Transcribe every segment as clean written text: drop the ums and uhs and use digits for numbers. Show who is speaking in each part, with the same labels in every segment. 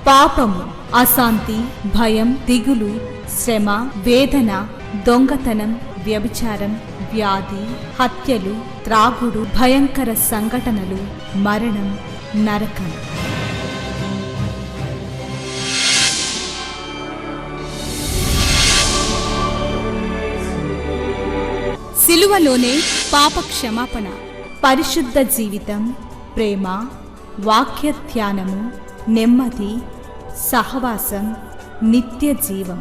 Speaker 1: పాపము, అశాంతి, భయం, దిగులు, శ్రమ, వేదన, దొంగతనం, వ్యభిచారం, వ్యాధి, హత్యలు, త్రాగుడు, భయంకర సంఘటనలు, మరణం, నరకం. సిలువలోనే పాప క్షమాపణ, పరిశుద్ధ జీవితం, ప్రేమ, వాక్య ధ్యానము, నెమ్మది, సహవాసం, నిత్య జీవం.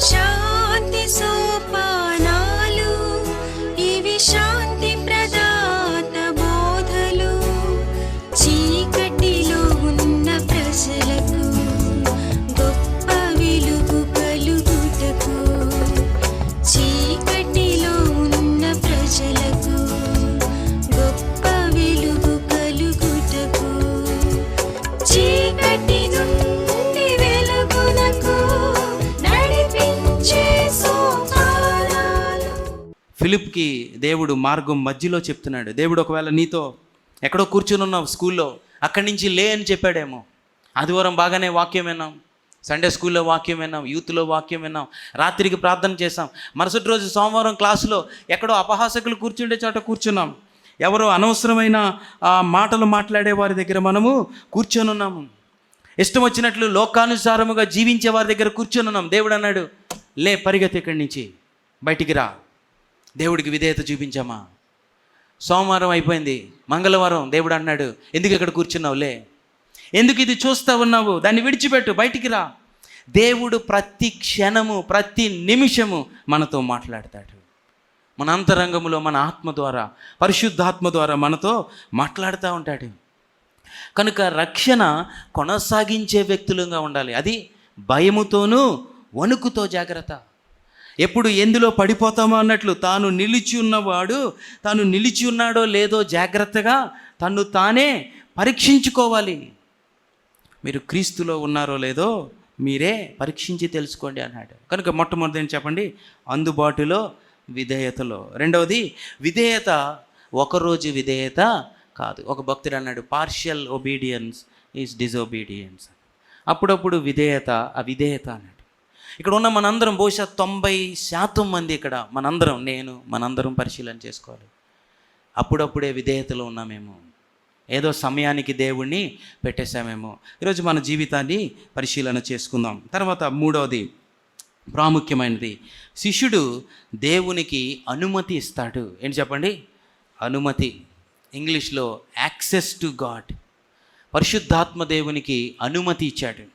Speaker 2: శాంతి సోపానాలు, ఇవి శాంతి ప్రదాత బోధలు. చీకటిలో ఉన్న ప్రజలకు గొప్ప వెలుగు కలుగుటకు, చీకటిలో ఉన్న ప్రజలకు గొప్ప వెలుగు కలుగుటకు, చీకటి నుండి వెలుగునకు నడిపించే సోపానాలు.
Speaker 3: ఫిలిప్కి దేవుడు మార్గం మధ్యలో చెప్తున్నాడు. దేవుడు ఒకవేళ నీతో ఎక్కడో కూర్చుని ఉన్నావు స్కూల్లో, అక్కడి నుంచి లే అని చెప్పాడేమో. ఆదివారం బాగానే వాక్యం విన్నాం, సండే స్కూల్లో వాక్యం విన్నాం, యూత్లో వాక్యం విన్నాం, రాత్రికి ప్రార్థన చేసాం. మరుసటి రోజు సోమవారం క్లాసులో ఎక్కడో అపహాసకులు కూర్చుండే చోట కూర్చున్నాం. ఎవరో అనవసరమైన మాటలు మాట్లాడే వారి దగ్గర మనము కూర్చొని ఉన్నాము. ఇష్టం వచ్చినట్లు లోకానుసారముగా జీవించే వారి దగ్గర కూర్చొని ఉన్నాం. దేవుడు అన్నాడు, లే, పరిగెత్తి ఇక్కడి నుంచి, బయటికి రా. దేవుడికి విధేయత చూపించామా? సోమవారం అయిపోయింది, మంగళవారం దేవుడు అన్నాడు, ఎందుకు ఇక్కడ కూర్చున్నావు? లే. ఎందుకు ఇది చూస్తూ ఉన్నావు? దాన్ని విడిచిపెట్టు, బయటికి రా. దేవుడు ప్రతి క్షణము, ప్రతి నిమిషము మనతో మాట్లాడతాడు. మన అంతరంగములో, మన ఆత్మ ద్వారా, పరిశుద్ధాత్మ ద్వారా మనతో మాట్లాడుతూ ఉంటాడు. కనుక రక్షణ కొనసాగించే వ్యక్తులుగా ఉండాలి. అది భయముతోనూ వణుకుతో జాగ్రత్త. ఎప్పుడు ఎందులో పడిపోతామో అన్నట్లు తాను నిలిచి ఉన్నవాడు తాను నిలిచి ఉన్నాడో లేదో జాగ్రత్తగా తన్ను తానే పరీక్షించుకోవాలి. మీరు క్రీస్తులో ఉన్నారో లేదో మీరే పరీక్షించి తెలుసుకోండి అన్నాడు. కనుక మొట్టమొదటి ఏం చెప్పండి? అందుబాటులో, విధేయతలో. రెండవది విధేయత ఒకరోజు విధేయత కాదు. ఒక భక్తుడు అన్నాడు, పార్షియల్ ఒబీడియన్స్ ఈజ్ డిజొబీడియన్స్. అప్పుడప్పుడు విధేయత అవిధేయత అన్నాడు. ఇక్కడ ఉన్న మనందరం బహుశా 90% మంది ఇక్కడ మనందరం పరిశీలన చేసుకోవాలి. అప్పుడప్పుడే విధేయతలో ఉన్నామేమో, ఏదో సమయానికి దేవుణ్ణి పెట్టేశామేమో. ఈరోజు మన జీవితాన్ని పరిశీలన చేసుకుందాం. తర్వాత మూడవది ప్రాముఖ్యమైనది, శిష్యుడు దేవునికి అనుమతి ఇస్తాడు. ఏంటి చెప్పండి? అనుమతి. ఇంగ్లీష్లో యాక్సెస్ టు గాడ్. పరిశుద్ధాత్మ దేవునికి అనుమతి ఇచ్చాడు.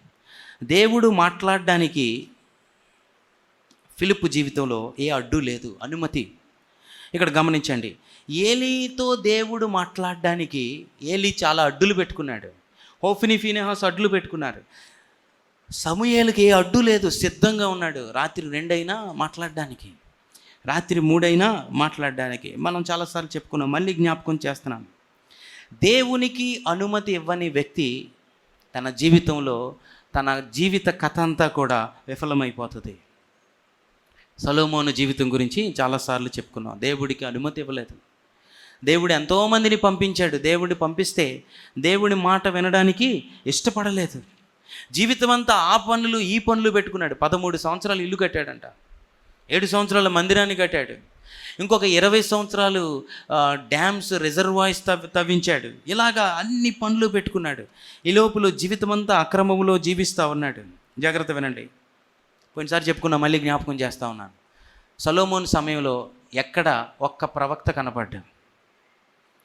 Speaker 3: దేవుడు మాట్లాడడానికి ఫిలిప్పు జీవితంలో ఏ అడ్డు లేదు, అనుమతి. ఇక్కడ గమనించండి, ఏలీతో దేవుడు మాట్లాడడానికి ఏలీ చాలా అడ్డులు పెట్టుకున్నాడు. హోఫ్ని, ఫీనెహాస్ అడ్డులు పెట్టుకున్నారు. సమూయేలుకి ఏ అడ్డు లేదు, సిద్ధంగా ఉన్నాడు. రాత్రి 2 అయినా మాట్లాడడానికి, రాత్రి 3 అయినా మాట్లాడడానికి. మనం చాలాసార్లు చెప్పుకున్నాం, మళ్ళీ జ్ఞాపకం చేస్తున్నాం. దేవునికి అనుమతి ఇవ్వని వ్యక్తి తన జీవితంలో, తన జీవిత కథ అంతా కూడా విఫలమైపోతుంది. సొలొమోను జీవితం గురించి చాలాసార్లు చెప్పుకున్నాం. దేవుడికి అనుమతి ఇవ్వలేదు. దేవుడు ఎంతోమందిని పంపించాడు. దేవుడిని పంపిస్తే దేవుడి మాట వినడానికి ఇష్టపడలేదు. జీవితం అంతా ఆ పనులు ఈ పనులు పెట్టుకున్నాడు. 13 సంవత్సరాలు ఇల్లు కట్టాడంట, 7 సంవత్సరాల మందిరాన్ని కట్టాడు, ఇంకొక 20 సంవత్సరాలు డ్యామ్స్, రిజర్వాయర్స్ తవ్వించాడు. ఇలాగా అన్ని పనులు పెట్టుకున్నాడు. ఈ లోపల జీవితం అంతా అక్రమంలో జీవిస్తూ ఉన్నాడు. జాగ్రత్త వినండి, కొన్నిసారి చెప్పుకున్నా, మళ్ళీ జ్ఞాపకం చేస్తూ ఉన్నాను. సొలొమోను సమయంలో ఎక్కడ ఒక్క ప్రవక్త కనపడ్డాడు.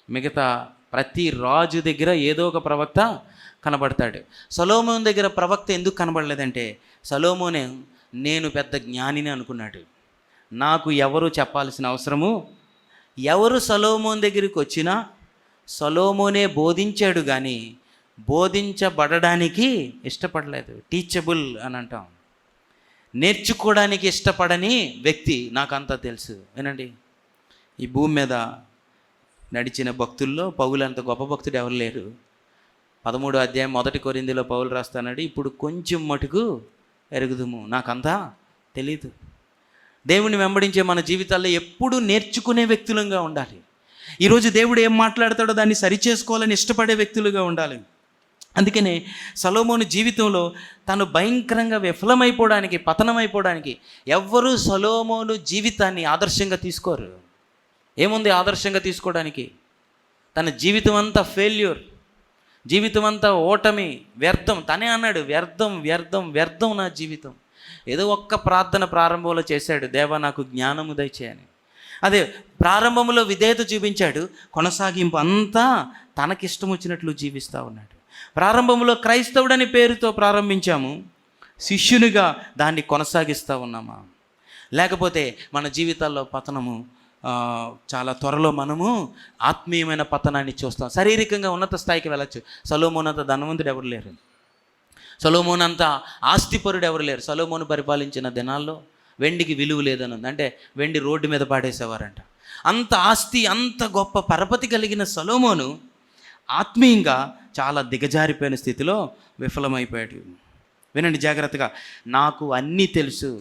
Speaker 3: మిగతా ప్రతి రాజు దగ్గర ఏదో ఒక ప్రవక్త కనబడతాడు. సొలొమోను దగ్గర ప్రవక్త ఎందుకు కనబడలేదంటే, సొలొమోనే నేను పెద్ద జ్ఞానిని అనుకున్నాడు. నాకు ఎవరు చెప్పాల్సిన అవసరము, ఎవరు సొలొమోను దగ్గరికి వచ్చినా సొలొమోనే బోధించాడు, కానీ బోధించబడడానికి ఇష్టపడలేదు. టీచబుల్ అని అంటాం. నేర్చుకోవడానికి ఇష్టపడని వ్యక్తి నాకంతా తెలుసు. వినండి, ఈ భూమి మీద నడిచిన భక్తుల్లో పౌలు అంత గొప్ప భక్తుడు ఎవరు లేరు. 13వ అధ్యాయం 1 కొరింథీలో పౌలు రాస్తాడు, ఇప్పుడు కొంచెం మటుకు ఎరుగుదుము, నాకంతా తెలీదు. దేవుని వెంబడించే మన జీవితాల్లో ఎప్పుడూ నేర్చుకునే వ్యక్తులంగా ఉండాలి. ఈరోజు దేవుడు ఏం మాట్లాడతాడో దాన్ని సరిచేసుకోవాలని ఇష్టపడే వ్యక్తులుగా ఉండాలి. అందుకనే సొలొమోను జీవితంలో తను భయంకరంగా విఫలమైపోవడానికి, పతనమైపోవడానికి ఎవ్వరూ సొలొమోను జీవితాన్ని ఆదర్శంగా తీసుకోరు. ఏముంది ఆదర్శంగా తీసుకోవడానికి? తన జీవితం అంతా ఫెయిల్యూర్, జీవితం అంతా ఓటమి, వ్యర్థం. తనే అన్నాడు, వ్యర్థం వ్యర్థం వ్యర్థం నా జీవితం. ఏదో ఒక్క ప్రార్థన ప్రారంభంలో చేశాడు, దేవా నాకు జ్ఞానము దయచేయని. అదే ప్రారంభంలో విధేయత చూపించాడు, కొనసాగింపు అంతా తనకిష్టం వచ్చినట్లు జీవిస్తూ ఉన్నాడు. ప్రారంభంలో క్రైస్తవుడని పేరుతో ప్రారంభించాము, శిష్యునిగా దాన్ని కొనసాగిస్తూ ఉన్నామా? లేకపోతే మన జీవితాల్లో పతనము చాలా త్వరలో మనము ఆత్మీయమైన పతనాన్ని చూస్తాం. శారీరకంగా ఉన్నత స్థాయికి వెళ్ళచ్చు. సొలొమోను అంత ధనవంతుడు ఎవరు లేరు, సొలొమోను అంత ఆస్తిపరుడు ఎవరు లేరు. సొలొమోను పరిపాలించిన దినాల్లో వెండికి విలువ లేదని ఉంది. అంటే వెండి రోడ్డు మీద పాడేసేవారంట. అంత ఆస్తి, అంత గొప్ప పరపతి కలిగిన సొలొమోను ఆత్మీయంగా చాలా దిగజారిపోయిన స్థితిలో విఫలమైపోయాడు. వినండి జాగ్రత్తగా, నాకు అన్నీ తెలుసు.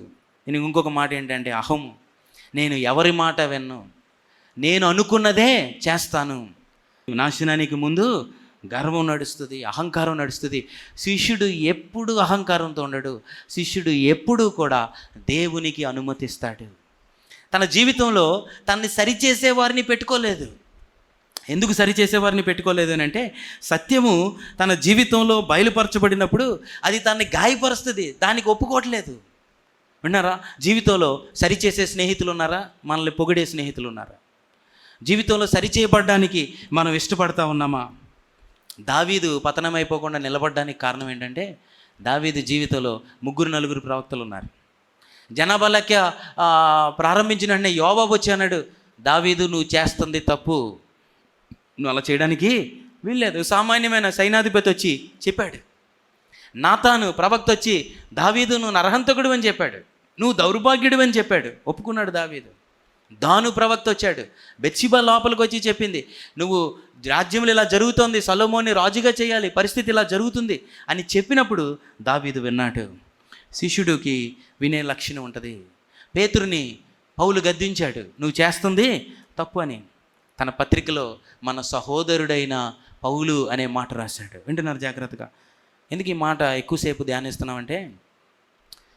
Speaker 3: నేను ఇంకొక మాట ఏంటంటే అహం. నేను ఎవరి మాట విన్ను, నేను అనుకున్నదే చేస్తాను. నాశనానికి ముందు గర్వం నడుస్తుంది, అహంకారం నడుస్తుంది. శిష్యుడు ఎప్పుడు అహంకారంతో ఉండడు. శిష్యుడు ఎప్పుడూ కూడా దేవునికి అనుమతిస్తాడు. తన జీవితంలో తనని సరిచేసేవారిని పెట్టుకోలేదు. ఎందుకు సరిచేసేవారిని పెట్టుకోలేదు అని అంటే, సత్యము తన జీవితంలో బయలుపరచబడినప్పుడు అది తనని గాయపరుస్తుంది, దానికి ఒప్పుకోవట్లేదు. విన్నారా? జీవితంలో సరిచేసే స్నేహితులు ఉన్నారా? మనల్ని పొగిడే స్నేహితులు ఉన్నారా? జీవితంలో సరిచేయబడ్డానికి మనం ఇష్టపడతా ఉన్నామా? దావీదు పతనమైపోకుండా నిలబడడానికి కారణం ఏంటంటే, దావీదు జీవితంలో 3-4 ప్రవక్తలు ఉన్నారు. జనాభా లెక్క ప్రారంభించిన వెంటనే యోవాబు వచ్చి అన్నాడు, దావీదు నువ్వు చేస్తుంది తప్పు, నువ్వు అలా చేయడానికి వీల్లేదు. సామాన్యమైన సైనాధిపతి వచ్చి చెప్పాడు. నాతాను ప్రవక్త వచ్చి, దావీదు నువ్వు నరహంతకుడు అని చెప్పాడు, నువ్వు దౌర్భాగ్యుడు అని చెప్పాడు. ఒప్పుకున్నాడు దావీదు. దాను ప్రవక్త వచ్చాడు, బెత్షెబా లోపలికి వచ్చి చెప్పింది, నువ్వు రాజ్యంలో ఇలా జరుగుతోంది, సొలొమోన్ని రాజుగా చేయాలి, పరిస్థితి ఇలా జరుగుతుంది అని చెప్పినప్పుడు దావీదు విన్నాడు. శిష్యుడికి వినే లక్షణం ఉంటుంది. పేతురుని పౌలు గద్దించాడు, నువ్వు చేస్తుంది తప్పు అని. తన పత్రికలో మన సహోదరుడైన పౌలు అనే మాట రాశాడు. వింటున్నారు జాగ్రత్తగా. ఎందుకు ఈ మాట ఎక్కువసేపు ధ్యానిస్తున్నామంటే,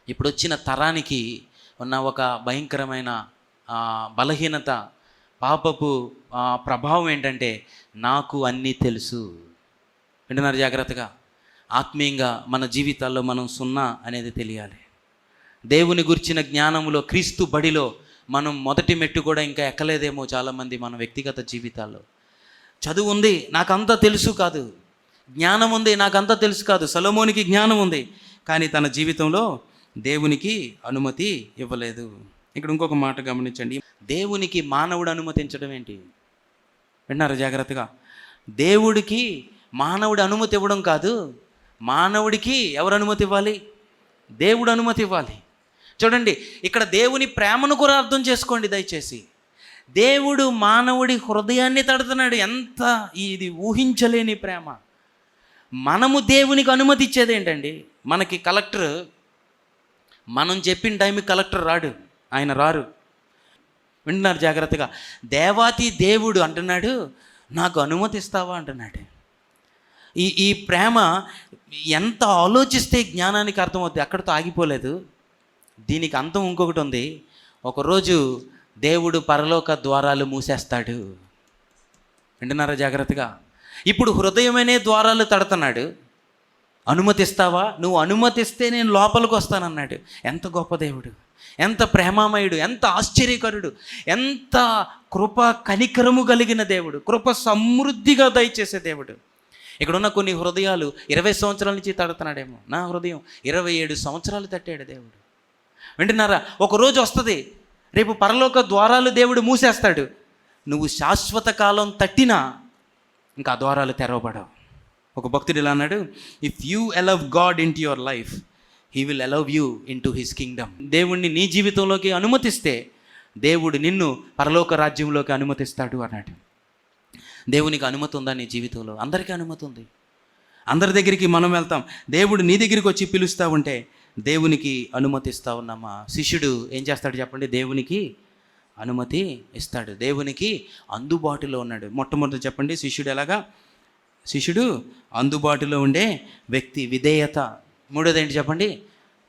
Speaker 3: ఇప్పుడు వచ్చిన తరానికి ఉన్న ఒక భయంకరమైన బలహీనత, పాపపు ప్రభావం ఏంటంటే, నాకు అన్నీ తెలుసు. వింటున్నారు జాగ్రత్తగా. ఆత్మీయంగా మన జీవితాల్లో మనం సున్నా అనేది తెలియాలి. దేవుని గురించిన జ్ఞానంలో, క్రీస్తు బడిలో మనం మొదటి మెట్టు కూడా ఇంకా ఎక్కలేదేమో చాలామంది మన వ్యక్తిగత జీవితాల్లో. చదువు ఉంది, నాకంతా తెలుసు కాదు. జ్ఞానం ఉంది, నాకంతా తెలుసు కాదు. సొలొమోనుకి జ్ఞానం ఉంది, కానీ తన జీవితంలో దేవునికి అనుమతి ఇవ్వలేదు. ఇక్కడ ఇంకొక మాట గమనించండి. దేవునికి మానవుడు అనుమతించడం ఏంటి? విన్నారు జాగ్రత్తగా. దేవుడికి మానవుడు అనుమతి ఇవ్వడం కాదు, మానవుడికి ఎవరు అనుమతి ఇవ్వాలి? దేవుడు అనుమతి ఇవ్వాలి. చూడండి, ఇక్కడ దేవుని ప్రేమను కూడా అర్థం చేసుకోండి దయచేసి. దేవుడు మానవుడి హృదయాన్ని తడుతున్నాడు. ఎంత ఇది ఊహించలేని ప్రేమ. మనము దేవునికి అనుమతి ఇచ్చేది ఏంటండి? మనకి కలెక్టర్, మనం చెప్పిన టైంకి కలెక్టర్ రాడు, ఆయన రారు. వింటున్నారు జాగ్రత్తగా. దేవాతి దేవుడు అంటున్నాడు, నాకు అనుమతిస్తావా అంటున్నాడు. ఈ ప్రేమ ఎంత ఆలోచిస్తే జ్ఞానానికి అర్థమవుతుంది. అక్కడితో ఆగిపోలేదు, దీనికి అంతం ఇంకొకటి ఉంది. ఒకరోజు దేవుడు పరలోక ద్వారాలు మూసేస్తాడు. వింటున్నారా జాగ్రత్తగా. ఇప్పుడు హృదయమనే ద్వారాలు తడుతున్నాడు. అనుమతిస్తావా? నువ్వు అనుమతిస్తే నేను లోపలికి వస్తానన్నాడు. ఎంత గొప్ప దేవుడు, ఎంత ప్రేమామయుడు, ఎంత ఆశ్చర్యకరుడు, ఎంత కృప కనికరము కలిగిన దేవుడు, కృప సమృద్ధిగా దయచేసే దేవుడు. ఇక్కడున్న కొన్ని హృదయాలు 20 సంవత్సరాల నుంచి తడుతున్నాడేమో. నా హృదయం 27 సంవత్సరాలు తట్టాడు దేవుడు. వింటున్నారా? ఒకరోజు వస్తుంది, రేపు పరలోక ద్వారాలు దేవుడు మూసేస్తాడు. నువ్వు శాశ్వత కాలం తట్టినా ఇంకా ఆ ద్వారాలు తెరవబడవు. ఒక భక్తుడు ఇలా అన్నాడు, if you allow God in to your life, he will allow you in to his Kingdom. దేవుణ్ణి నీ జీవితంలోకి అనుమతిస్తే దేవుడు నిన్ను పరలోక రాజ్యంలోకి అనుమతిస్తాడు అన్నాడు. దేవునికి అనుమతి ఉందా నీ జీవితంలో? అందరికీ అనుమతి ఉంది. అందరి దగ్గరికి మనం వెళ్తాం. దేవుడు నీ దగ్గరికి వచ్చి పిలుస్తూ ఉంటే దేవునికి అనుమతిస్తూ ఉన్నామా? శిష్యుడు ఏం చేస్తాడు చెప్పండి? దేవునికి అనుమతి ఇస్తాడు. దేవునికి అందుబాటులో ఉన్నాడు. మొట్టమొదటి చెప్పండి, శిష్యుడు అందుబాటులో ఉండే వ్యక్తి, విధేయత. మూడోది ఏంటి చెప్పండి?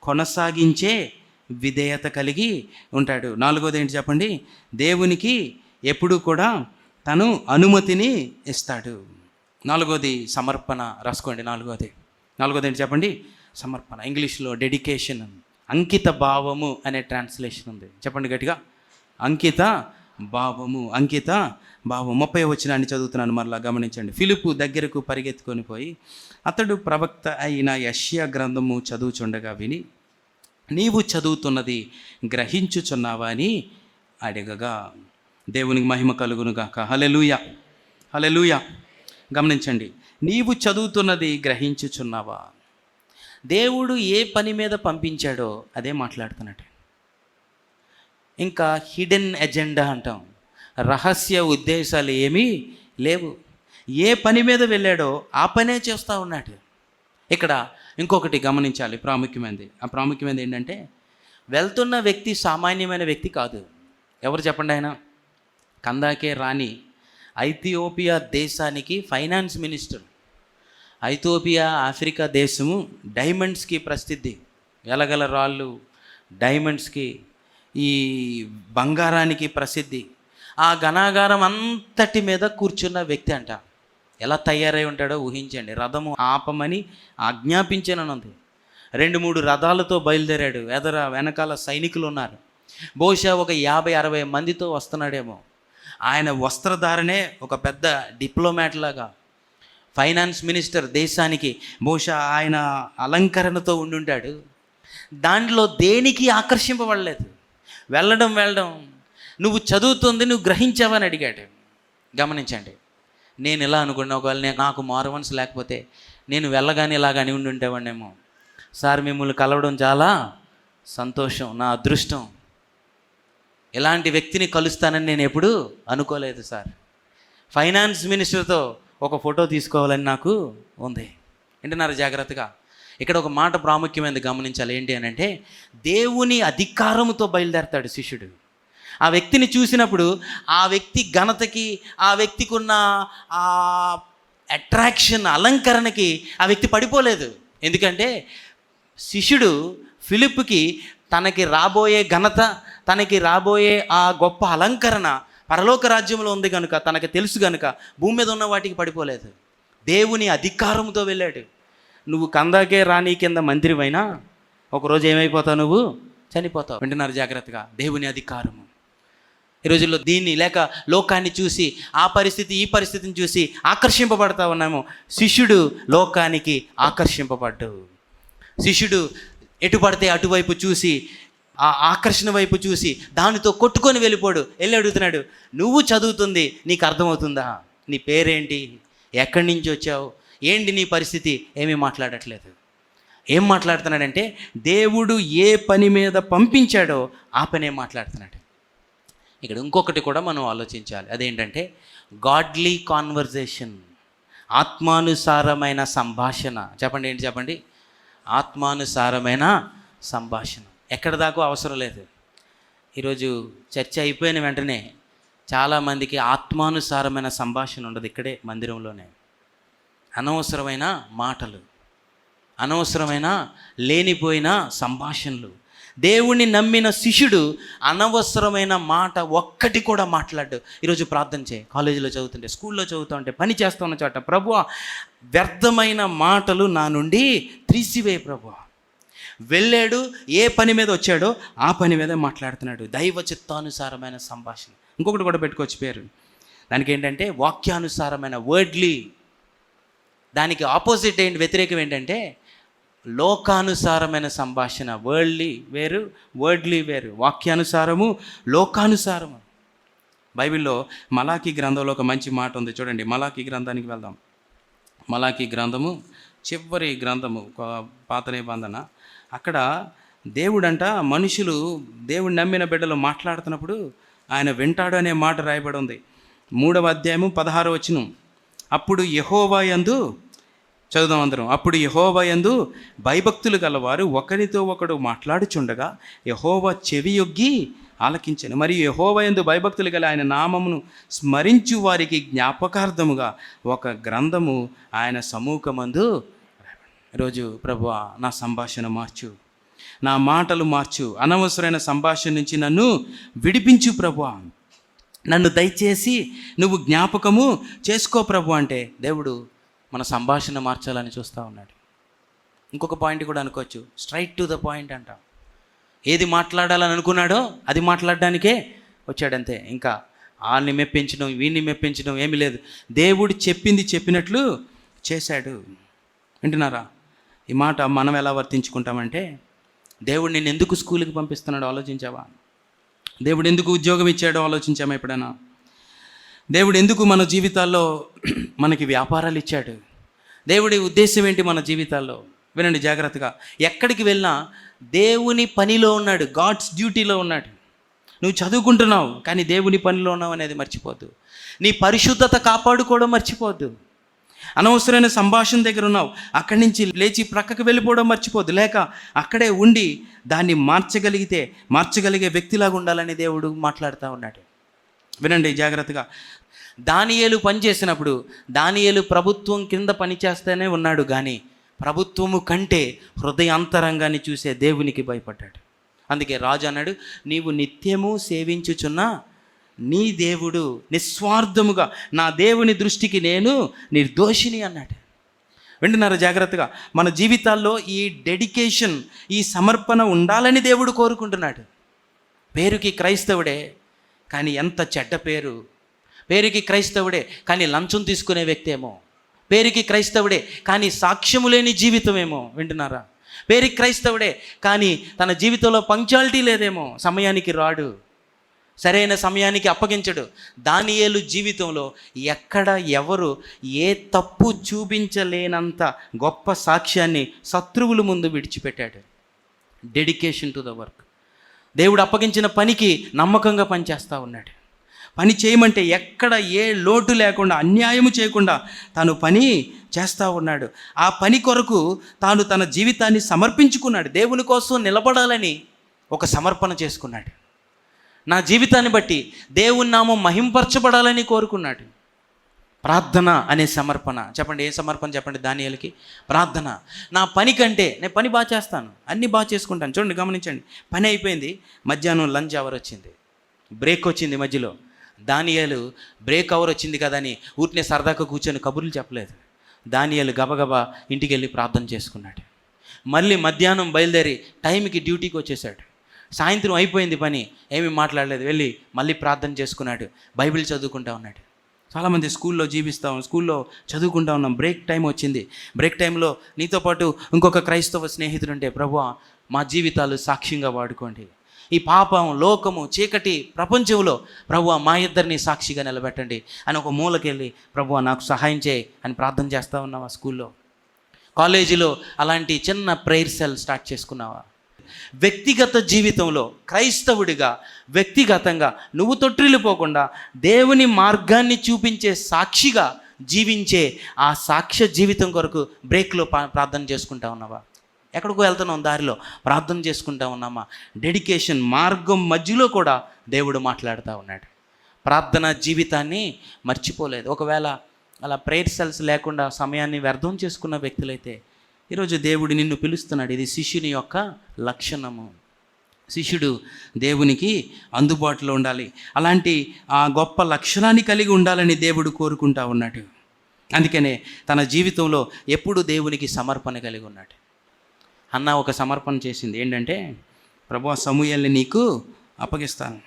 Speaker 3: కొనసాగించే విధేయత కలిగి ఉంటాడు. నాలుగోది ఏంటి చెప్పండి? దేవునికి ఎప్పుడు కూడా తను అనుమతిని ఇస్తాడు. నాలుగోది సమర్పణ. రాసుకోండి. నాలుగోది ఏంటి చెప్పండి? సమర్పణ. ఇంగ్లీష్లో డెడికేషన్, అంకిత భావము అనే ట్రాన్స్లేషన్ ఉంది. చెప్పండి గట్టిగా, అంకిత భావము. 30వ వచనాన్ని చదువుతున్నాను, మరలా గమనించండి. ఫిలిప్పు దగ్గరకు పరిగెత్తుకొని పోయి అతడు ప్రవక్త అయిన యెషయా గ్రంథము చదువుచుండగా విని, నీవు చదువుతున్నది గ్రహించుచున్నావా అని అడగగా. దేవునికి మహిమ కలుగునుగాక. హల్లెలూయా. గమనించండి, నీవు చదువుతున్నది గ్రహించుచున్నావా. దేవుడు ఏ పని మీద పంపించాడో అదే మాట్లాడుతున్నట్టు. ఇంకా హిడెన్ ఎజెండా అంటాం, రహస్య ఉద్దేశాలు ఏమీ లేవు. ఏ పని మీద వెళ్ళాడో ఆ పనే చేస్తూ ఉన్నాడు. ఇక్కడ ఇంకొకటి గమనించాలి, ప్రాముఖ్యమైనది. ఆ ప్రాముఖ్యమైనది ఏంటంటే, వెళ్తున్న వ్యక్తి సామాన్యమైన వ్యక్తి కాదు. ఎవరు చెప్పండి? ఆయన కందాకే రాణి, ఐథియోపియా దేశానికి ఫైనాన్స్ మినిస్టర్. ఐథియోపియా ఆఫ్రికా దేశము డైమండ్స్కి ప్రసిద్ధి. గలగల రాళ్ళు, డైమండ్స్కి, ఈ బంగారానికి ప్రసిద్ధి. ఆ ఘనాగారం అంతటి మీద కూర్చున్న వ్యక్తి అంట. ఎలా తయారై ఉంటాడో ఊహించండి. రథము ఆపమని ఆజ్ఞాపించాననుంది. 2-3 రథాలతో బయలుదేరాడు. వెనకాల సైనికులు ఉన్నారు. బహుశా ఒక 50-60 మందితో వస్తున్నాడేమో. ఆయన వస్త్రధారణే ఒక పెద్ద డిప్లొమాట్ లాగా, ఫైనాన్స్ మినిస్టర్ దేశానికి. బహుశా ఆయన అలంకరణతో ఉండుంటాడు. దాంట్లో దేనికి ఆకర్షింపబడలేదు. వెళ్ళడం నువ్వు చదువుతుంది నువ్వు గ్రహించావని అడిగాడు. గమనించండి, నేను ఇలా అనుకున్నా, ఒకవేళ నాకు మారుమనసు లేకపోతే నేను వెళ్ళగానే ఇలాగని ఉండుంటేవాడినేమో. సార్, మిమ్మల్ని కలవడం చాలా సంతోషం, నా అదృష్టం. ఇలాంటి వ్యక్తిని కలుస్తానని నేను ఎప్పుడూ అనుకోలేదు సార్. ఫైనాన్స్ మినిస్టర్తో ఒక ఫోటో తీసుకోవాలని నాకు ఉంది. వింటున్నారు జాగ్రత్తగా? ఇక్కడ ఒక మాట ప్రాముఖ్యమైనది గమనించాలి. ఏంటి అని అంటే, దేవుని అధికారముతో బయలుదేరతాడు శిష్యుడు. ఆ వ్యక్తిని చూసినప్పుడు ఆ వ్యక్తి ఘనతకి, ఆ వ్యక్తికి ఉన్న ఆ అట్రాక్షన్, అలంకరణకి ఆ వ్యక్తి పడిపోలేదు. ఎందుకంటే శిష్యుడు ఫిలిప్పుకి తనకి రాబోయే ఘనత, తనకి రాబోయే ఆ గొప్ప అలంకరణ పరలోక రాజ్యంలో ఉంది కనుక, తనకు తెలుసు కనుక భూమి మీద ఉన్న వాటికి పడిపోలేదు. దేవుని అధికారంతో వెళ్ళాడు. నువ్వు కందాకే రాణి కింద మంత్రివైనా ఒకరోజు ఏమైపోతావు? నువ్వు చనిపోతావు. వింటున్నారు జాగ్రత్తగా? దేవుని అధికారము. ఈ రోజుల్లో దీన్ని లేక లోకాన్ని చూసి, ఆ పరిస్థితి ఈ పరిస్థితిని చూసి ఆకర్షింపబడతా ఉన్నాము. శిష్యుడు లోకానికి ఆకర్షింపబడ్డు. శిష్యుడు ఎటు పడితే అటువైపు చూసి, ఆ ఆకర్షణ వైపు చూసి దానితో కొట్టుకొని వెళ్ళిపోడు. వెళ్ళి అడుగుతున్నాడు, నువ్వు చదువుతుంది నీకు అర్థమవుతుందా? నీ పేరేంటి? ఎక్కడి నుంచి వచ్చావు? ఏంటి నీ పరిస్థితి? ఏమీ మాట్లాడట్లేదు. ఏం మాట్లాడుతున్నాడంటే, దేవుడు ఏ పని మీద పంపించాడో ఆ పనే మాట్లాడుతున్నాడు. ఇక్కడ ఇంకొకటి కూడా మనం ఆలోచించాలి. అదేంటంటే గాడ్లీ కాన్వర్జేషన్, ఆత్మానుసారమైన సంభాషణ. చెప్పండి, ఏంటి చెప్పండి? ఆత్మానుసారమైన సంభాషణ. ఎక్కడ దాకా అవసరం లేదు. ఈరోజు చర్చ అయిపోయిన వెంటనే చాలామందికి ఆత్మానుసారమైన సంభాషణ ఉండదు. ఇక్కడే మందిరంలోనే అనవసరమైన మాటలు, అనవసరమైన లేనిపోయిన సంభాషణలు. దేవుణ్ణి నమ్మిన శిష్యుడు అనవసరమైన మాట ఒక్కటి కూడా మాట్లాడు. ఈరోజు ప్రార్థన చేయి, కాలేజీలో చదువుతుంటే, స్కూల్లో చదువుతుంటే, పని చేస్తున్న చోట, ప్రభువా వ్యర్థమైన మాటలు నా నుండి తీసివేయి ప్రభువా. వెళ్ళాడు, ఏ పని మీద వచ్చాడో ఆ పని మీద మాట్లాడుతున్నాడు. దైవ చిత్తానుసారమైన సంభాషణ. ఇంకొకటి కూడా పెట్టుకోవచ్చు పేరు. దానికి ఏంటంటే వాక్యానుసారమైన, వర్డ్లీ. దానికి ఆపోజిట్ ఏంటి, వ్యతిరేకం ఏంటంటే లోకానుసారమైన సంభాషణ. వరల్డ్లీ వేరు, వర్డ్లీ వేరు. వాక్యానుసారము, లోకానుసారము. బైబిల్లో మలాకీ గ్రంథంలో ఒక మంచి మాట ఉంది, చూడండి. మలాకీ గ్రంథానికి వెళ్దాం. మలాకీ గ్రంథము చివరి గ్రంథము, పాత నిబంధన. అక్కడ దేవుడంట మనుషులు, దేవుడు నమ్మిన బిడ్డలు మాట్లాడుతున్నప్పుడు ఆయన వింటాడు అనే మాట రాయబడి ఉంది. 3వ అధ్యాయము 16వ వచనం. అప్పుడు యెహోవా యందు, చదువుదాం అందరం. అప్పుడు యెహోవా యందు భయభక్తులు గలవారు ఒకరితో ఒకడు మాట్లాడుచుండగా యెహోవా చెవియొగ్గి ఆలకించెను. మరియు యెహోవా యందు భయభక్తులు గల ఆయన నామమును స్మరించు వారికి జ్ఞాపకార్థముగా ఒక గ్రంథము ఆయన సముఖమందు. ఈరోజు ప్రభువా, నా సంభాషణ మార్చు, నా మాటలు మార్చు, అనవసరమైన సంభాషణ నుంచి నన్ను విడిపించు ప్రభువా, నన్ను దయచేసి నువ్వు జ్ఞాపకము చేసుకో ప్రభు అంటే దేవుడు మన సంభాషణ మార్చాలని చూస్తూ ఉన్నాడు. ఇంకొక పాయింట్ కూడా అనుకోవచ్చు, స్ట్రైట్ టు ద పాయింట్ అంట. ఏది మాట్లాడాలని అనుకున్నాడో అది మాట్లాడడానికే వచ్చాడంతే. ఇంకా వాళ్ళని మెప్పించడం, వీడిని మెప్పించడం ఏమీ లేదు. దేవుడు చెప్పింది చెప్పినట్లు చేశాడు. వింటున్నారా? ఈ మాట మనం ఎలా వర్తించుకుంటామంటే, దేవుడు నిన్ను ఎందుకు స్కూల్కి పంపిస్తున్నాడో ఆలోచించావా? దేవుడు ఎందుకు ఉద్యోగం ఇచ్చాడో ఆలోచించామా ఎప్పుడైనా? దేవుడు ఎందుకు మన జీవితాల్లో మనకి వ్యాపారాలు ఇచ్చాడు? దేవుడి ఉద్దేశం ఏంటి మన జీవితాల్లో? వినండి జాగ్రత్తగా. ఎక్కడికి వెళ్ళినా దేవుని పనిలో ఉన్నాడు, గాడ్స్ డ్యూటీలో ఉన్నాడు. నువ్వు చదువుకుంటున్నావు కానీ దేవుని పనిలో ఉన్నావు అనేది మర్చిపోద్దు. నీ పరిశుద్ధత కాపాడుకోవడం మర్చిపోద్దు. అనవసరమైన సంభాషణ దగ్గర ఉన్నావు, అక్కడి నుంచి లేచి ప్రక్కకు వెళ్ళిపోవడం మర్చిపోద్దు. లేక అక్కడే ఉండి దాన్ని మార్చగలిగే వ్యక్తిలాగా ఉండాలని దేవుడు మాట్లాడుతూ ఉన్నాడు. వినండి జాగ్రత్తగా. దానియేలు పనిచేసినప్పుడు దానియేలు ప్రభుత్వం కింద పనిచేస్తూనే ఉన్నాడు, కానీ ప్రభుత్వము కంటే హృదయాంతరంగాన్ని చూసే దేవునికి భయపడ్డాడు. అందుకే రాజు అన్నాడు, నీవు నిత్యము సేవించుచున్న నీ దేవుడు నిస్వార్థముగా, నా దేవుని దృష్టికి నేను నిర్దోషిని అన్నాడు. వింటున్నారా జాగ్రత్తగా? మన జీవితాల్లో ఈ డెడికేషన్, ఈ సమర్పణ ఉండాలని దేవుడు కోరుకుంటున్నాడు. పేరుకి క్రైస్తవుడే కానీ ఎంత చెడ్డ పేరు. పేరుకి క్రైస్తవుడే కానీ లంచం తీసుకునే వ్యక్తి ఏమో. పేరుకి క్రైస్తవుడే కానీ సాక్ష్యము లేని జీవితమేమో. వింటున్నారా? పేరుకి క్రైస్తవుడే కానీ తన జీవితంలో పంక్చువాలిటీ లేదేమో, సమయానికి రాడు, సరైన సమయానికి అప్పగించడు. దానియేలు జీవితంలో ఎక్కడ ఎవరు ఏ తప్పు చూపించలేనంత గొప్ప సాక్ష్యాన్ని శత్రువుల ముందు విడిచిపెట్టాడు. Dedication to the work. దేవుడు అప్పగించిన పనికి నమ్మకంగా పనిచేస్తూ ఉన్నాడు. పని చేయమంటే ఎక్కడ ఏ లోటు లేకుండా, అన్యాయము చేయకుండా తాను పని చేస్తూ ఉన్నాడు. ఆ పని కొరకు తాను తన జీవితాన్ని సమర్పించుకున్నాడు. దేవుని కోసం నిలబడాలని ఒక సమర్పణ చేసుకున్నాడు. నా జీవితాన్ని బట్టి దేవుని నామం మహింపరచబడాలని కోరుకున్నాడు. ప్రార్థన అనే సమర్పణ. చెప్పండి, ఏ సమర్పణ చెప్పండి? దానియేలుకి ప్రార్థన. నా పని కంటే నేను పని బాగా చేస్తాను, అన్నీ బాగా చేసుకుంటాను. చూడండి, గమనించండి. పని అయిపోయింది, మధ్యాహ్నం లంచ్ అవర్ వచ్చింది, బ్రేక్ వచ్చింది మధ్యలో. దానియేలు బ్రేక్ అవర్ వచ్చింది కదా అని ఊరినే సరదాగా కూర్చొని కబుర్లు చెప్పలేదు. దానియేలు గబగబా ఇంటికి వెళ్ళి ప్రార్థన చేసుకున్నాడు. మళ్ళీ మధ్యాహ్నం బయలుదేరి టైంకి డ్యూటీకి వచ్చేసాడు. సాయంత్రం అయిపోయింది పని, ఏమీ మాట్లాడలేదు, వెళ్ళి మళ్ళీ ప్రార్థన చేసుకున్నాడు. బైబిల్ చదువుకుంటా ఉన్నాడు. చాలామంది స్కూల్లో స్కూల్లో చదువుకుంటా ఉన్నాం. బ్రేక్ టైం వచ్చింది. బ్రేక్ టైంలో నీతో పాటు ఇంకొక క్రైస్తవ స్నేహితుడు ఉంటే, ప్రభువా మా జీవితాలు సాక్ష్యంగా వాడుకోండి, ఈ పాపం, లోకము, చీకటి ప్రపంచంలో ప్రభువా మా ఇద్దరిని సాక్షిగా నిలబెట్టండి అని ఒక మూలకెళ్ళి, ప్రభువా నాకు సహాయం చేయి అని ప్రార్థన చేస్తూ ఉన్నావా? స్కూల్లో, కాలేజీలో అలాంటి చిన్న ప్రేయర్ సెల్ స్టార్ట్ చేసుకున్నావా? వ్యక్తిగత జీవితంలో క్రైస్తవుడిగా వ్యక్తిగతంగా నువ్వు తొట్టిల్లిపోకుండా దేవుని మార్గాన్ని చూపించే సాక్షిగా జీవించే ఆ సాక్ష్య జీవితం కొరకు బ్రేక్లో ప్రార్థన చేసుకుంటా ఉన్నావా? ఎక్కడికో వెళ్తున్నాం, దారిలో ప్రార్థన చేసుకుంటా ఉన్నామా? డెడికేషన్. మార్గం మధ్యలో కూడా దేవుడు మాట్లాడుతూ ఉన్నాడు. ప్రార్థన జీవితాన్ని మర్చిపోలేదు. ఒకవేళ అలా ప్రేయర్ సెల్స్ లేకుండా సమయాన్ని వ్యర్థం చేసుకున్న వ్యక్తులైతే ఈరోజు దేవుడు నిన్ను పిలుస్తున్నాడు. ఇది శిష్యుని యొక్క లక్షణము. శిష్యుడు దేవునికి అందుబాటులో ఉండాలి. అలాంటి ఆ గొప్ప లక్షణాన్ని కలిగి ఉండాలని దేవుడు కోరుకుంటా ఉన్నాడు. అందుకనే తన జీవితంలో ఎప్పుడు దేవునికి సమర్పణ కలిగి ఉన్నాడు. అన్న ఒక సమర్పణ చేసింది. ఏంటంటే, ప్రభువా సమూయేలుని నీకు అప్పగిస్తాను.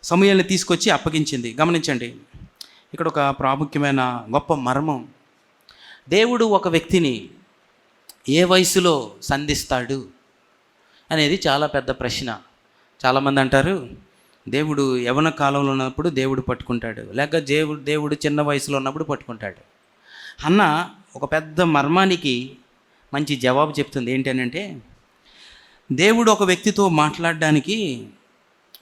Speaker 3: సమూయేలుని తీసుకొచ్చి అప్పగించింది. గమనించండి, ఇక్కడ ఒక ప్రాముఖ్యమైన గొప్ప మర్మం. దేవుడు ఒక వ్యక్తిని ఏ వయసులో సంధిస్తాడు అనేది చాలా పెద్ద ప్రశ్న. చాలామంది అంటారు, దేవుడు యవ్వన కాలంలో ఉన్నప్పుడు దేవుడు పట్టుకుంటాడు, లేక దేవుడు చిన్న వయసులో ఉన్నప్పుడు పట్టుకుంటాడు. అన్న ఒక పెద్ద మర్మానికి మంచి జవాబు చెప్తుంది. ఏంటనంటే, దేవుడు ఒక వ్యక్తితో మాట్లాడడానికి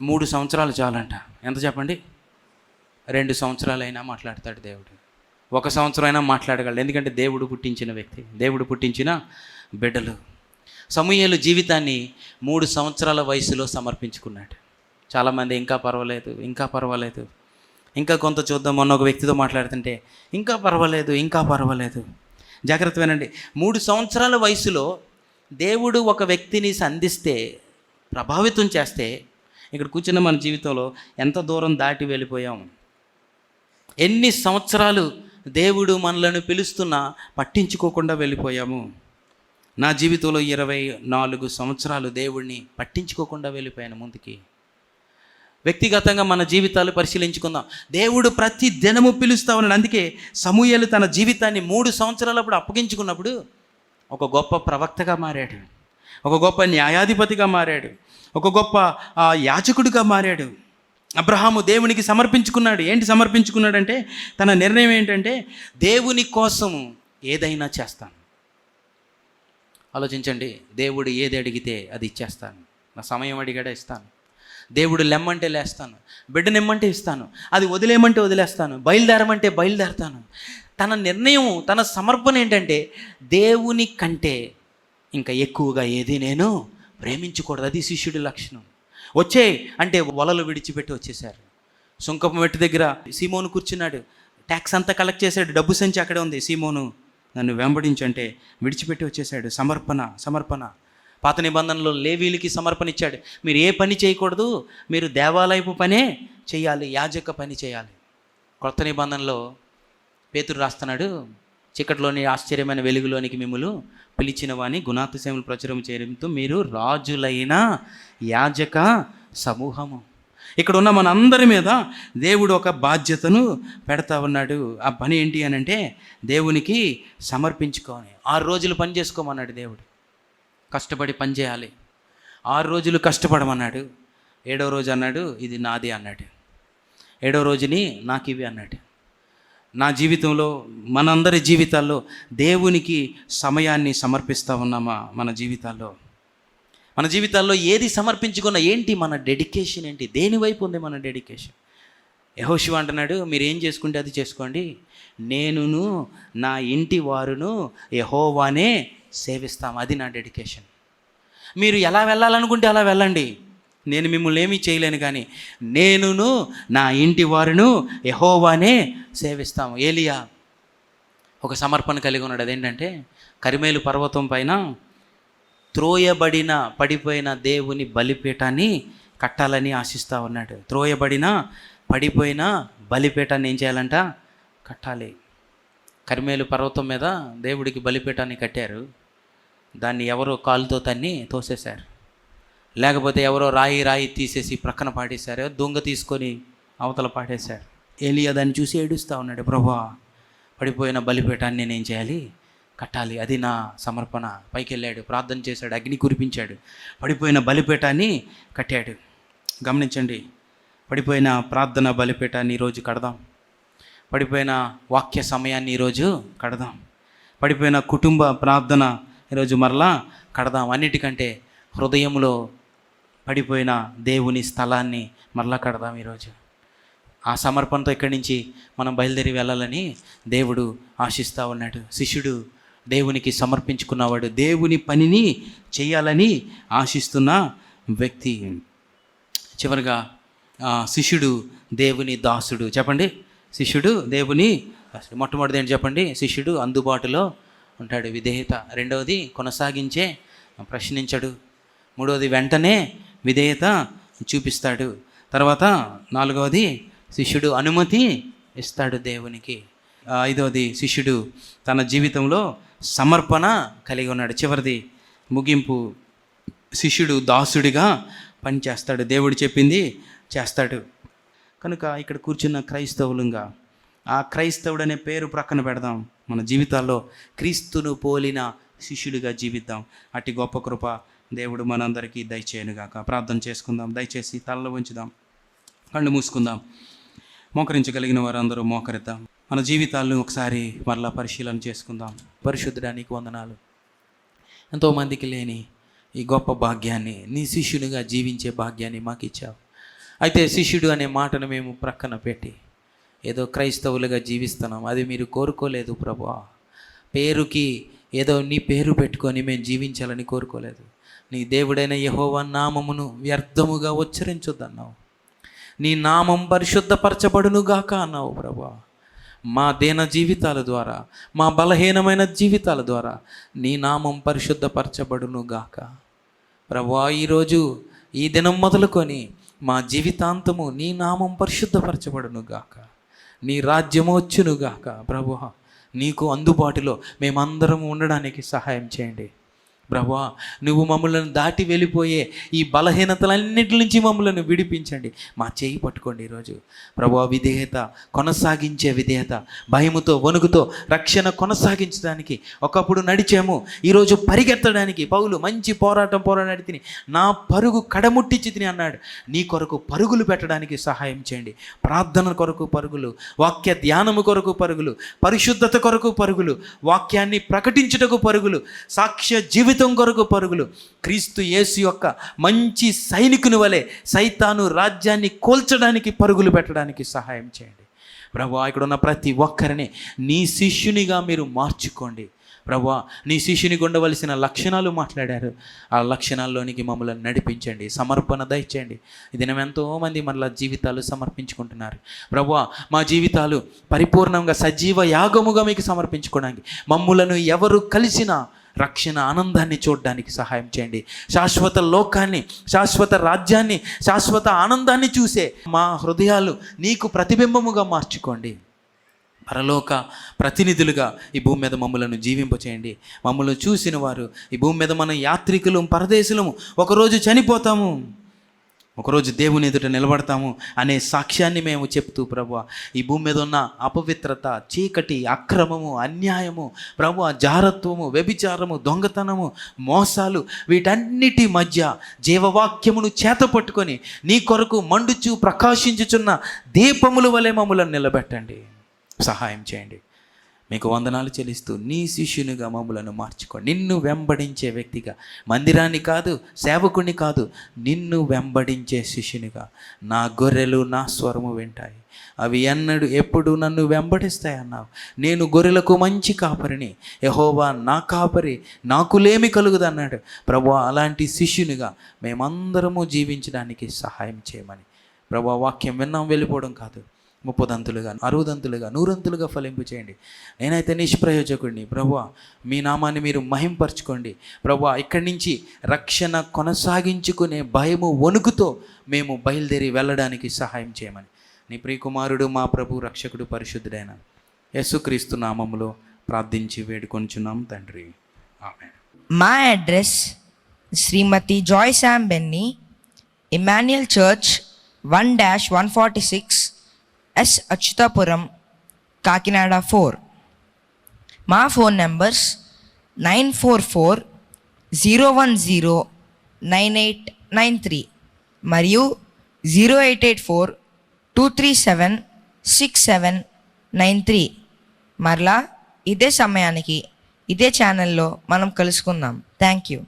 Speaker 3: 3 సంవత్సరాలు చాలంట. ఎంత చెప్పండి? 2 సంవత్సరాలైనా మాట్లాడతాడు దేవుడు. 1 సంవత్సరం అయినా మాట్లాడగలడు. ఎందుకంటే దేవుడు పుట్టించిన వ్యక్తి, దేవుడు పుట్టించిన బిడ్డలు. సమూయేలు జీవితాన్ని 3 సంవత్సరాల వయసులో సమర్పించుకున్నాడు. చాలామంది ఇంకా పర్వాలేదు, ఇంకా పర్వాలేదు, ఇంకా కొంత చూద్దాం. మొన్న ఒక వ్యక్తితో మాట్లాడుతుంటే ఇంకా పర్వాలేదు, ఇంకా పర్వాలేదు. జాగ్రత్త వినండి. 3 సంవత్సరాల వయసులో దేవుడు ఒక వ్యక్తిని సంధిస్తే, ప్రభావితం చేస్తే, ఇక్కడ కూర్చున్న మన జీవితంలో ఎంత దూరం దాటి వెళ్ళిపోయాం. ఎన్ని సంవత్సరాలు దేవుడు మనలను పిలుస్తున్నా పట్టించుకోకుండా వెళ్ళిపోయాము. నా జీవితంలో 24 సంవత్సరాలు దేవుడిని పట్టించుకోకుండా వెళ్ళిపోయాను ముందుకి. వ్యక్తిగతంగా మన జీవితాలు పరిశీలించుకుందాం. దేవుడు ప్రతి దినము పిలుస్తూ ఉన్నాడు. అందుకే సమూయేలు తన జీవితాన్ని 3 సంవత్సరాలప్పుడు అప్పగించుకున్నప్పుడు ఒక గొప్ప ప్రవక్తగా మారాడు, ఒక గొప్ప న్యాయాధిపతిగా మారాడు, ఒక గొప్ప యాజకుడిగా మారాడు. అబ్రహాము దేవునికి సమర్పించుకున్నాడు. ఏంటి సమర్పించుకున్నాడంటే, తన నిర్ణయం ఏంటంటే, దేవుని కోసం ఏదైనా చేస్తాను. ఆలోచించండి, దేవుడు ఏది అడిగితే అది ఇచ్చేస్తాను. నా సమయం అడిగాడే ఇస్తాను. దేవుడు లెమ్మంటే లేస్తాను, బిడ్డనిమ్మంటే ఇస్తాను, అది వదిలేయమంటే వదిలేస్తాను, బయలుదేరమంటే బయలుదేరతాను. తన నిర్ణయం, తన సమర్పణ ఏంటంటే, దేవుని కంటే ఇంకా ఎక్కువగా ఏది నేను ప్రేమించకూడదు. అది శిష్యుడి లక్షణం. వచ్చే అంటే వలలు విడిచిపెట్టి వచ్చేసారు. సుంకపు మెట్టు దగ్గర సీమోను కూర్చున్నాడు. ట్యాక్స్ అంతా కలెక్ట్ చేశాడు, డబ్బు సంచి అక్కడే ఉంది. సీమోను నన్ను వెంబడించంటే విడిచిపెట్టి వచ్చేసాడు. సమర్పణ. పాత నిబంధనలో లేవీలకి సమర్పణ ఇచ్చాడు. మీరు ఏ పని చేయకూడదు, మీరు దేవాలయపు పనే చేయాలి, యాజక పని చేయాలి. కొత్త నిబంధనలో పేతురు రాస్తున్నాడు, చీకటిలోని ఆశ్చర్యమైన వెలుగులోనికి మిమ్ములు పిలిచిన వాని గుణాతిశయములు ప్రచురం చేయడంతో మీరు రాజులైన యాజక సమూహము. ఇక్కడ ఉన్న మనందరి మీద దేవుడు ఒక బాధ్యతను పెడతా ఉన్నాడు. ఆ పని ఏంటి అని అంటే, దేవునికి సమర్పించుకోని 6 రోజులు పని చేసుకోమన్నాడు దేవుడు. కష్టపడి పని చేయాలి. 6 రోజులు కష్టపడమన్నాడు. 7వ రోజు అన్నాడు ఇది నాది అన్నాడు. 7వ రోజుని నాకు ఇవి అన్నాడు. నా జీవితంలో, మనందరి జీవితాల్లో దేవునికి సమయాన్ని సమర్పిస్తూ ఉన్నామా? మన జీవితాల్లో ఏది సమర్పించుకున్నా ఏంటి మన డెడికేషన్ ఏంటి? దేని వైపు ఉంది మన డెడికేషన్? యెహోషువ అంటున్నాడు, మీరు ఏం చేసుకుంటే అది చేసుకోండి, నేనును నా ఇంటి వారును యెహోవానే సేవిస్తాం. అది నా డెడికేషన్. మీరు ఎలా వెళ్ళాలనుకుంటే అలా వెళ్ళండి, నేను మిమ్మల్ని ఏమీ చేయలేను, కానీ నేనును నా ఇంటి వారును యెహోవానే సేవిస్తాము. ఏలియా ఒక సమర్పణ కలిగి ఉన్నాడు. అదేంటంటే, కరిమేలు పర్వతం పైన పడిపోయిన దేవుని బలిపీఠాన్ని కట్టాలని ఆశిస్తూ ఉన్నాడు. పడిపోయిన బలిపీఠాన్ని ఏం చేయాలంట? కట్టాలి. కరిమేలు పర్వతం మీద దేవుడికి బలిపీఠాన్ని కట్టారు. దాన్ని ఎవరో కాలుతో తన్ని తోసేశారు, లేకపోతే ఎవరో రాయి తీసేసి ప్రక్కన పాడేశారు, దొంగ తీసుకొని అవతల పాడేశారు. ఏలియా దాన్ని చూసి ఏడుస్తూ ఉన్నాడు, ప్రభువా పడిపోయిన బలిపీఠాన్ని నేనేం చేయాలి? కట్టాలి. అది నా సమర్పణ. పైకి వెళ్ళాడు, ప్రార్థన చేశాడు, అగ్ని కురిపించాడు, పడిపోయిన బలిపీఠాన్ని కట్టాడు. గమనించండి, పడిపోయిన ప్రార్థన బలిపీఠాన్ని ఈరోజు కడదాం. పడిపోయిన వాక్య సమయాన్ని ఈరోజు కడదాం. పడిపోయిన కుటుంబ ప్రార్థన ఈరోజు మరలా కడదాం. అన్నిటికంటే హృదయంలో పడిపోయిన దేవుని స్థలాన్ని మరలా కడదాం ఈరోజు. ఆ సమర్పణతో ఇక్కడి నుంచి మనం బయలుదేరి వెళ్ళాలని దేవుడు ఆశిస్తూ ఉన్నాడు. శిష్యుడు దేవునికి సమర్పించుకున్నవాడు, దేవుని పనిని చేయాలని ఆశిస్తున్న వ్యక్తి. చివరిగా శిష్యుడు దేవుని దాసుడు. చెప్పండి, శిష్యుడు దేవుని దాసుడు. మొట్టమొదటిది ఏంటి చెప్పండి? శిష్యుడు అందుబాటులో ఉంటాడు, విధేయత. రెండవది కొనసాగించే, ప్రశ్నించడు. మూడవది వెంటనే విధేయత చూపిస్తాడు. తర్వాత 4వది శిష్యుడు అనుమతి ఇస్తాడు దేవునికి. 5వది శిష్యుడు తన జీవితంలో సమర్పణ కలిగి ఉన్నాడు. చివరిది ముగింపు, శిష్యుడు దాసుడిగా పనిచేస్తాడు, దేవుడు చెప్పింది చేస్తాడు. కనుక ఇక్కడ కూర్చున్న క్రైస్తవులుగా ఆ క్రైస్తవుడు అనే పేరు ప్రక్కన పెడదాం. మన జీవితాల్లో క్రీస్తును పోలిన శిష్యుడిగా జీవిద్దాం. అట్టి గొప్ప కృప దేవుడు మనందరికీ దయచేయనుగాక. ప్రార్థన చేసుకుందాం. దయచేసి తలలో ఉంచుదాం, కళ్ళు మూసుకుందాం. మోకరించగలిగిన వారందరూ మోకరిద్దాం. మన జీవితాలను ఒకసారి మరలా పరిశీలన చేసుకుందాం. పరిశుద్ధుడా, నీకు వందనాలు. ఎంతోమందికి లేని ఈ గొప్ప భాగ్యాన్ని, నీ శిష్యునిగా జీవించే భాగ్యాన్ని మాకు ఇచ్చావు. అయితే శిష్యుడు అనే మాటను మేము ప్రక్కన పెట్టి ఏదో క్రైస్తవులుగా జీవిస్తున్నాం. అది మీరు కోరుకోలేదు ప్రభువా. పేరుకి ఏదో నీ పేరు పెట్టుకొని మేము జీవించాలని కోరుకోలేదు. నీ దేవుడైన యెహోవా నామమును వ్యర్థముగా ఉచ్చరించొద్దన్నావు. నీ నామం పరిశుద్ధపరచబడునుగాక అన్నావు ప్రభువా. మా దీన జీవితాల ద్వారా, మా బలహీనమైన జీవితాల ద్వారా నీ నామం పరిశుద్ధపరచబడునుగాక ప్రభువా. ఈరోజు ఈ దినం మొదలుకొని మా జీవితాంతము నీ నామం పరిశుద్ధపరచబడునుగాక, నీ రాజ్యము వచ్చునుగాక ప్రభువా. నీకు అందుబాటులో మేమందరం ఉండడానికి సహాయం చేయండి ప్రభువా. నువ్వు మమ్మల్ని దాటి వెళ్ళిపోయే ఈ బలహీనతలన్నిటి నుంచి మమ్మల్ని విడిపించండి. మా చేయి పట్టుకోండి ఈరోజు ప్రభువా. విధేయత, కొనసాగించే విధేయత, భయముతో వణుకుతో రక్షణ కొనసాగించడానికి ఒకప్పుడు నడిచాము, ఈరోజు పరిగెత్తడానికి. పౌలు మంచి పోరాడి తిని నా పరుగు కడముట్టించి తిని అన్నాడు. నీ కొరకు పరుగులు పెట్టడానికి సహాయం చేయండి. ప్రార్థన కొరకు పరుగులు, వాక్య ధ్యానము కొరకు పరుగులు, పరిశుద్ధత కొరకు పరుగులు, వాక్యాన్ని ప్రకటించుటకు పరుగులు, సాక్ష్య జీవితం కొరకు పరుగులు. క్రీస్తు యేసు యొక్క మంచి సైనికుని వలె సైతాను రాజ్యాన్ని కోల్చడానికి పరుగులు పెట్టడానికి సహాయం చేయండి ప్రభువా. ఇక్కడ ఉన్న ప్రతి ఒక్కరిని నీ శిష్యునిగా మీరు మార్చుకోండి ప్రభువా. నీ శిష్యునికి ఉండవలసిన లక్షణాలు మాట్లాడారు, ఆ లక్షణాల్లోనికి మమ్మల్ని నడిపించండి. సమర్పణ దయచేయండి. ఈ దినం ఎంతోమంది మనల జీవితాలు సమర్పించుకుంటున్నారు ప్రభువా. మా జీవితాలు పరిపూర్ణంగా సజీవ యాగముగా మీకు సమర్పించుకోవడానికి, మమ్ములను ఎవరు కలిసినా రక్షణ ఆనందాన్ని చూడడానికి సహాయం చేయండి. శాశ్వత లోకాన్ని, శాశ్వత రాజ్యాన్ని, శాశ్వత ఆనందాన్ని చూసే మా హృదయాలు నీకు ప్రతిబింబముగా మార్చుకోండి. పరలోక ప్రతినిధులుగా ఈ భూమి మీద మమ్మలను జీవింపచేయండి. మమ్మల్ని చూసిన వారు ఈ భూమి మీద మనం యాత్రికులు, పరదేశులము, ఒకరోజు చనిపోతాము, ఒకరోజు దేవుని ఎదుట నిలబడతాము అనే సాక్ష్యాన్ని మేము చెప్తూ ప్రభువా, ఈ భూమి మీద ఉన్న అపవిత్రత, చీకటి, అక్రమము, అన్యాయము ప్రభువా, జారత్వము, వ్యభిచారము, దొంగతనము, మోసాలు, వీటన్నిటి మధ్య జీవవాక్యమును చేత పట్టుకొని నీ కొరకు మండుచు ప్రకాశించుచున్న దీపముల వలె మమ్మల్ని నిలబెట్టండి. సహాయం చేయండి. మీకు వందనాలు చెల్లిస్తూ నీ శిష్యునిగా మమ్మలను మార్చుకోండి. నిన్ను వెంబడించే వ్యక్తిగా, మందిరాన్ని కాదు, సేవకుని కాదు, నిన్ను వెంబడించే శిష్యునిగా. నా గొర్రెలు నా స్వరము వింటాయి, అవి ఎప్పుడు నన్ను వెంబడిస్తాయి అన్నావు. నేను గొర్రెలకు మంచి కాపరిని, యెహోవా నా కాపరి, నాకులేమి కలుగుదు అన్నాడు ప్రభువా. అలాంటి శిష్యునిగా మేమందరము జీవించడానికి సహాయం చేయమని ప్రభువా. వాక్యం విన్నాం వెళ్ళిపోవడం కాదు, 30దంతులుగా, 60దంతులుగా, 100దంతులుగా ఫలింపు చేయండి. నేనైతే నిష్ప్రయోజకుడిని ప్రభువా. మీ నామాన్ని మీరు మహింపరచుకోండి ప్రభువా. ఇక్కడి నుంచి రక్షణ కొనసాగించుకునే భయము, వణుకుతో మేము బయలుదేరి వెళ్ళడానికి సహాయం చేయమని నీ ప్రియకుమారుడు, మా ప్రభు, రక్షకుడు, పరిశుద్ధుడైన యేసుక్రీస్తు నామములో ప్రార్థించి వేడుకొంచున్నాం తండ్రి, ఆమేన్.
Speaker 4: మా address Shrimati Joy Sam Benny, Emmanuel church 1-146 S Atchutapuram, Kakinada 4. మా ఫోన్ నెంబర్స్ 944-010-9893 మరియు 0884-237-6793. మరలా ఇదే సమయానికి ఇదే ఛానల్లో మనం కలుసుకుందాం. Thank you.